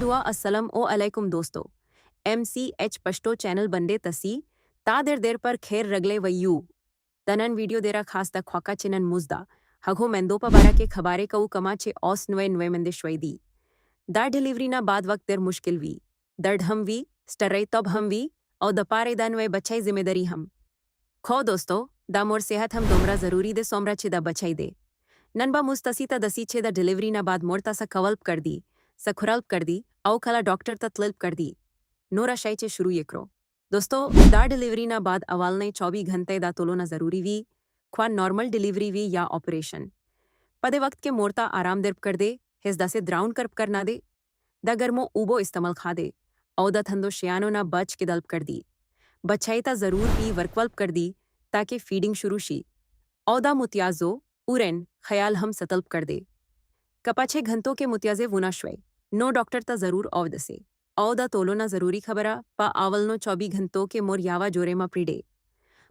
दुआ अस्सलाम ओ अलैकुम दोस्तों MCH पश्तो चैनल बंदे तसी तादेर देर पर खेर रगले वयू तनन वीडियो देरा खास दा ख्वाका चिनन मुजदा हगो मेंदोपा बारा के खबारे कऊ कमाचे ऑस नुए नुए मंदे श्वैदी दा डिलीवरी ना बाद वक्त देर मुश्किल वी दर्द हम वी स्टरई तब हम वी और दपारे दा नुए बचाई जिम्मेदारी हम खो दोस्तों दा मोर सेहत हम दोमरा जरूरी दे सोमरा चिदा बचाई दे ननबा मुस्तसीता दसी छेदा डिलीवरी ना बाद मोरता सा कवल्प कर दी सा खुरल्प कर दी औ खला डॉक्टर तत्लिल्प कर दी नोरा शायचे शुरू ये करो दोस्तों दा डिलीवरी ना बाद अवाल ने 24 घंटे दा तोलो ना जरूरी वी ख्वा नॉर्मल डिलीवरी वी या ऑपरेशन पदे वक्त के मोरता आराम दिर्प कर दे हिजदा से द्राउन करप कर ना दे दा गर्मो ऊबो इस्तेमाल खा दे औ दा थंदो शियानो ना बच के दल्प कर दी बचाईता जरूर भी वर्कवल्प कर दी ताकि फीडिंग शुरू शी औ दा मुतियाजो उरेन ख्याल हम सतल्प कर दे कपाछे घंटों के मुतियाजे वुनाश्वे नो डॉक्टर ता जरूर औदसे औदा तोलो ना जरूरी खबरा पा आवलनो 24 घंटों के मोर यावा जोरे मा प्रीडे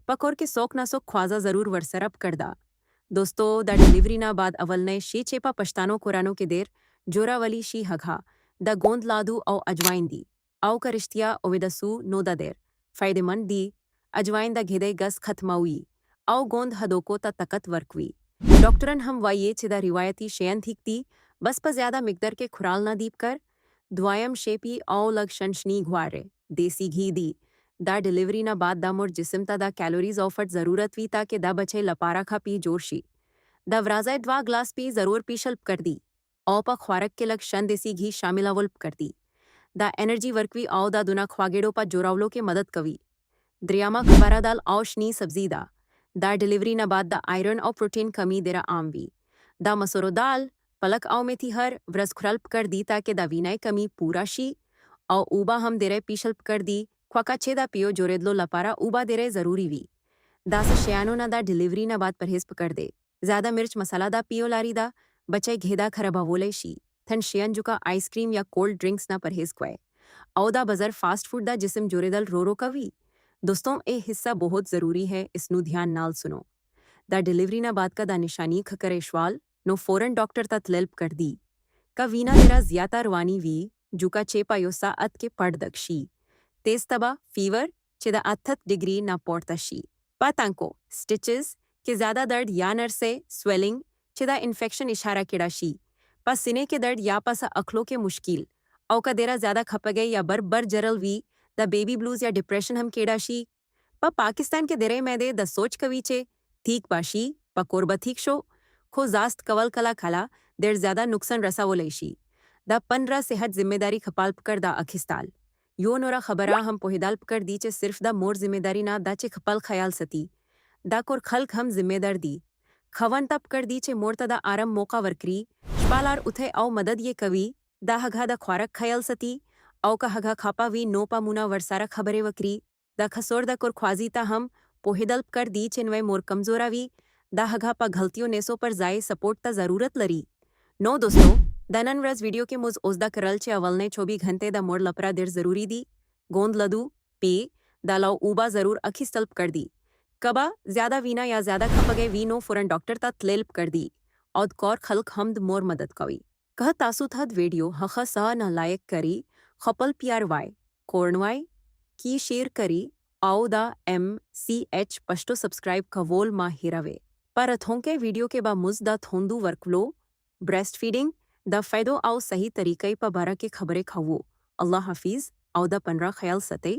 पकोर के सोक ना सोक ख्वाजा जरूर वर्सरप करदा दोस्तों दा डिलीवरी ना बाद अवल ने शी चेपा पछतानो कुरानो के देर जोरावली शी हघा दा गोंद लादू औ अजवाइन दी औ का रिश्तिया ओवेदसू नो दा देर फायदेमंद दी अजवाइन दा घेदे गस खत्माउई औ गोंद हदोको ता तकत वर्कवी डॉक्टरन हम वाइये चिदा रिवायती शेयन थीकती बस पर ज्यादा मिकदर के खुराल ना दीप कर द्वायम शेपी औ लग शंशनी घुआरे देसी घी दी दा डिलीवरी ना बाद दा मोर जिस्म ता दा कैलोरीज ऑफट जरूरत वी ता के दा बचे लपारा खा पी जोरशी दा व्राजा द्वा ग्लास पी जरूर पी शल्प कर दी औ पा ख्वारक के लग शन देसी घी शामिला वल्प कर दी दा एनर्जी वर्कवी औ दा दुना ख्वागेड़ो पा जोरावलो के मदद कवी द्रियामा खबारा दाल औ शनी सब्जी दा डिलीवरी ना बाद दा आयरन और प्रोटीन कमी देरा आमवी दा मसोरो दाल पलक आओ में थी हर व्रस खुरल्प कर दी ताकि दा वीनाई कमी पूरा शी और ऊबा हम देरे पीशल्प कर दी ख्वाका छेदा पियो जोरेदलो लपारा ऊबा देरे जरूरी वी दा से शयानो ना दा डिलीवरी ना बाद परहेज कर दे ज्यादा मिर्च मसाला दा पियो लारी दा बचे घेदा खरबावोले शी थन शियन जुका आइसक्रीम या कोल्ड ड्रिंक्स ना परहेज क्वे औदा बजर फास्ट फूड दा जिसम जोरेदल रो कवी दोस्तों ए हिस्सा बहुत जरूरी है इसनु ध्यान नाल सुनो दा डिलीवरी ना बाद का दा निशानी खकरेशवाल नो फौरन डॉक्टर ता लेल्प कर दी का वीना देरा ज्यादा रवानी वी जुका चेपा योसा अत के पड़दक्षी तेज तबा फीवर चिदा 38 डिग्री ना पोर्तशी पातांको स्टिचेस के ज्यादा दर्द या नरसे स्वेलिंग चिदा इन्फेक्शन इशारा किड़ाशी पा सिने के दर्द या पासा अखलो के मुश्किल औ का देरा ज्यादा खपगे या बर जरल वी द बेबी ब्लूज या डिप्रेशन हम केड़ाशी पा पाकिस्तान के देरे मैदे द सोच कवीचे ठीक बाशी पा कोरबा ठीक शो खो जास्त कवल कला खला देर ज्यादा नुकसान रसावोलेशी द 15 सेहत जिम्मेदारी खपाल्प कर दा अखिस्ताल यो नोरा खबरा हम पोहिदाल्प कर दीचे सिर्फ दा मोर जिम्मेदारी ना दाचे खपल ख्याल सती दा कोर खल्क हम जिम्मेदार दी खवन तप कर दीचे मोरता दा आरम मौका वर्करी शपालार उथे औ मदद ये कवी दा हघा दा ख्वारक ख्याल सती औ का हघा खापा वी नोपा मुना वर्सारा खबरे वकरी दा खसोर दा कोर ख्वाजी ता हम पोहिदल्प कर दी चिनवे मोर कमजोरा वी दा हघा पा गलतियों नेसो पर जाए सपोर्ट ता जरूरत लरी नो दोस्तों दनन व्रज वीडियो के मुझ ओजदा करल चे अवलने 24 घंटे दा मोर लपरा देर जरूरी दी गोंद लदू पे दालाओ ऊबा जरूर अखिस्तल्प कर दी कबा ज्यादा वीना या ज्यादा खपगे वीनो फुरन डॉक्टर ता लेल्प कर दी औद कौर खल्क हमद मोर मदद कवी कह तासु थद वीडियो हख सा न लायक करी खपल पियार वाई कोर्नवाई की शेयर करी आओ दा MCH पश्तो सब्सक्राइब कवोल मा हिरावे पर अथों के वीडियो के बा मुज दा थोंदू वर्कफ्लो ब्रेस्ट फीडिंग दा फायदो आओ सही तरीके पा बारा के खबरें खावो अल्लाह हाफिज आओ दा 15 ख्याल सते